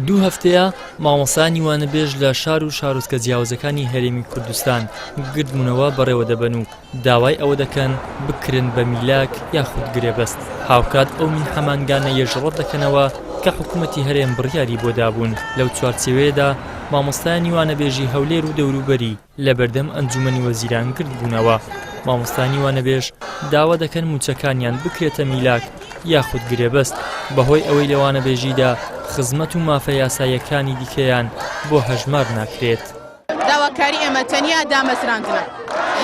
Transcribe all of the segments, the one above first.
دوو هەفتەیە مامۆستایانی وانەبێژ لە شار و شارۆچکە جیاوازەکانی هەرێمی کوردستان گردبوونەوە بەڕێوە دەبەن و داوای ئەوە دەکەن بکرن بە میلاک یاخود گرێبەست. هاوکات ئەو هەمانگانە یەژڕەت دەکەنەوە کە حکوومەتی هەرێم بڕیاری بۆ دابوون. لەو چوارچێوەیەدا مامۆستایانی وانەبێژی هەولێر و دەوروبەری لە بەردەم ئەنجومەنی وەزیران گردبوونەوە. مامۆستایانی وانەبێژ داوا دەکەن موچەکانیان بکرێتە میلاک یاخود گرێبەست بەهۆی ئەوەی لە وانەبێژیدا خزمەت و مافە یاساییەکانی دیکەیان بۆ هەژمار ناکرێت. داواکاری ئێمە تەنیا دامەزراندنە،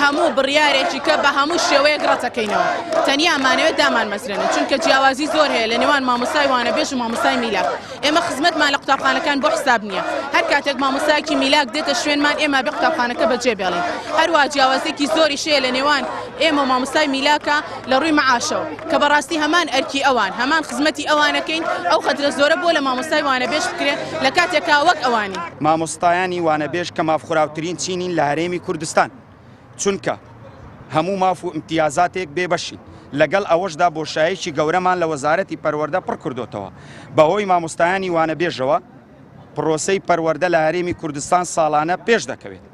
هەموو بڕیارێکی کە بە هەموو شێوەیەک ڕەتەکەینەوە، تەنیا ئەمانەوێت دامان مەزرێنن، چونکە جیاوازی زۆر هەیە لە نێوان مامۆستای وانەبێژ و مامۆستای میلاک. ئێمە خزمەتمان لە قوتابخانەکان بۆ حساب نییە، هەر کاتێک مامۆستایەکی میلاک دێتە شوێنمان ئێمە بێ قوتابخانەکە بەجێ بێڵین. هەروە جیاوازێکی زۆری شەیە لە نێوان ئێمە و مامۆستای میلاکە لە ڕووی مەعاشەوە کە بەڕاستی هەمان ئەرکی ئەوان هەمان خزمەتی ئەوانەکەین. ئەو قەدرە زۆرە بۆ لە مامۆستای وانەبێژ بکرێت لە کاتێکا وەک ئەوانی. مامۆستایانی وانەبێژ کە مافخوراوترین چینین لە هەرێمی کوردستان، چونکە هەموو ماف و امتیازاتێک بێبەشین. لەگەڵ ئەوەشدا بۆشایەکی گەورەمان لە وەزارەتی پەروەردە پڕ کردوتەوە. بەهۆی مامۆستایانی وانەبێژەوە پرۆسەی پەروەردە لە هەرێمی کوردستان ساڵانە پێش دەکەوێت،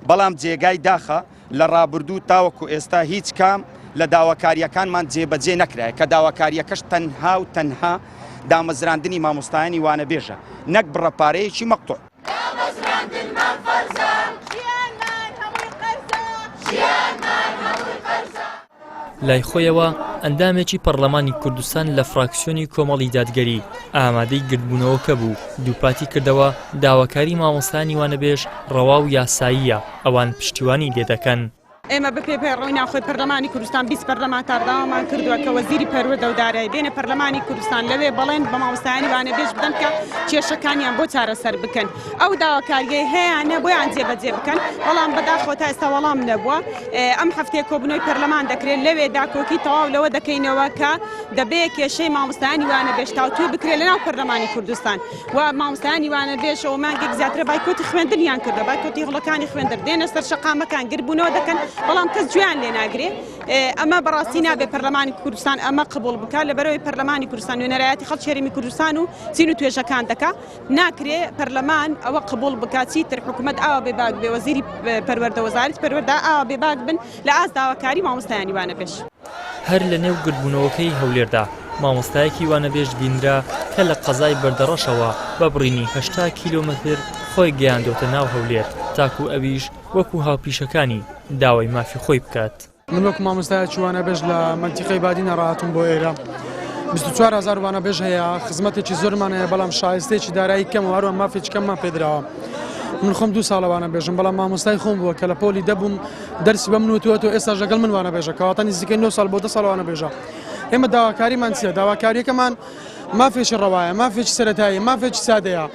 بەڵام جێگای داخە لە ڕابردوو تاوەکو ئێستا هیچ کام لە داواکاریەکانمان جێبەجێ نەکرایە کە داواکاریەکەش تەنها و تەنها دامەزراندنی مامۆستایانی وانەبێژە، نەک بڕەپارەیەکی مەقتوع. لای خۆیەوە ئەندامێکی پەرلەمانی کوردستان لە فراکسیۆنی کۆمەڵی دادگەری ئامادەی گردبوونەوەکە بوو دووپاتی کردەوە داواکاری مامۆستایانی وانەبێژ ڕەوا و یاساییە، ئەوان پشتیوانی لێ دەکەن. ئێمە بە پێپەڕۆی ناخۆی پەرلەمانی کوردستان 20 پەرلەمانتار داوامان کردووە کە وەزیری پەروەردە و دارایی بێنە پەرلەمانی کوردستان لەوێ بەڵێن بە مامۆستایانی وانەبێژ بدەن کە کێشەکانیان بۆ چارەسەر بکەن. ئەو داواکاریەی هەیەیانە بۆیان جێبەجێ بکەن، بەڵام بەداخۆ تا ئێستا وەڵام نەبووە. ئەم هەفتەیە کۆبنەوەی پەرلەمان دەکرێت لەوێ داکۆکی تەواو لەوە دەکەینەوە کە دەبێ کێشەی مامۆستایانی وانەبێژ تاوتوێ بکرێت لەناو پەرلەمانی کوردستان و مامۆستایانی وانەبێژ ئەو مانگێک زیاترە بایکۆتی خوێندنیان کردە، بایکۆتی هەوڵەکانی خوێندن دێنە سەر شەقامەکان گربوونەوە دەکەن، بەڵام کەس جویان لێ ناگرێ. ئەمە بەڕاستی نابێ پەرلەمانی کوردستان ئەمە قبول بکات لەبەرەوەی پەرلەمانی کوردستان وێنەرایەتی خەڵکی هەرێمی کوردستان و چین و توێژەکان دەکات. ناکرێ پەرلەمان ئەوە قبول بکات چیتر حکوومەت ئاوا بێباک بێ، وەزیری پەروەردە وەزارەتی پەروەردە ئاوا بێباک بن لە ئاست داواکاری مامۆستایانی وانەبێژ. هەر لە نێو گردبوونەوەکەی هەولێردا مامۆستایەکی وانەبێژ بینرا کە لە قەزای بەردەڕەشەوە بە بڕینی 80 کیلۆمەتر خۆی گەیاندۆتە ناو هەولێر تاکو ئەویش وەکو هاوپیشەکانی داوای مافی خۆی بکات. من وەکو مامۆستایەکی وانەبێژ لە مەنتیقەی بادینە ڕاهاتووم بۆ ئێرە. 24,000 وانەبێژ هەیە، خزمەتێکی زۆرمان هەیە، بەڵام شایستێکی دارایی کەم و هەروە مافێکی کەممان پێدراوە. من خۆم 2 ساڵە وانەبێژم، بەڵام مامۆستای خۆم بووە کە لە پۆلی دەبووم دەرسی بە منوتوەوە ئێستاش لەگەڵ من وانەبێژە کەواتە نزیکەی 9 ساڵ بۆ 10 ساڵ وانەبێژە. ئێمە داواکاریمان چییە؟ داواکاریەکەمان مافێکی ڕەوایە، مافێکی سەرەتاییە، مافێکی سادەیە.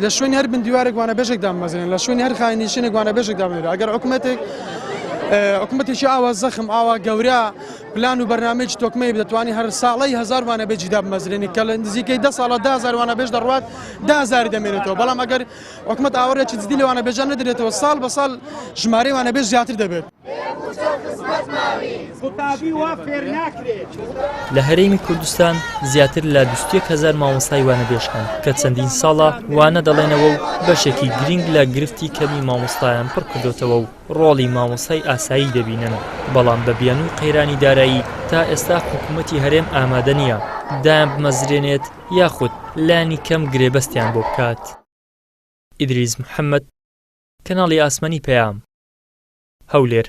لە شوێنی هەر بندیوارێک وانەبێژێک دامەزرێن، لە شوێنی هەر خاینیشتێک وانەبێژێک دامێنێت. ئەگەر حکوومەتێکی ئاوا زەخم ئاوا گەورە پلان و بەرنامەیەکی تۆکمەی دەتوانانی هەر ساڵی 1000 وانەبێژی دابمەزرێنی کە لە نزیکەی 10 ساڵە 10,000 وانەبێژ دەڕوات 10,000 دەمێنێتەوە. بەڵام ئەگەر حکوومەت ئاوەڕێکی جدی لە وانەبێژان نەدرێتەوە ساڵ بە ساڵ ژمارەی وانەبێژ زیاتر دەبێت. لە هەرێمی کوردستان زیاتر لە 21,000 مامۆستای وانەبێژ هەن کە چەندین ساڵە وانە دەڵێنەوە و بەشێکی گرنگ لە گرفتی کەمی مامۆستایان پڕ کردوتەوە و ڕۆڵی مامۆستای ئاسایی دەبینن. بەڵام بە بیان و قەیرانی دارایی تا ئێستا حکوومەتی هەرێم ئامادە نییە دایان بمەزرێنێت یاخود لانی کەم گرێبەستیان بۆ بکات. ئیدریس محەممەد، کەناڵی ئاسمانی پەیام، هەولێر.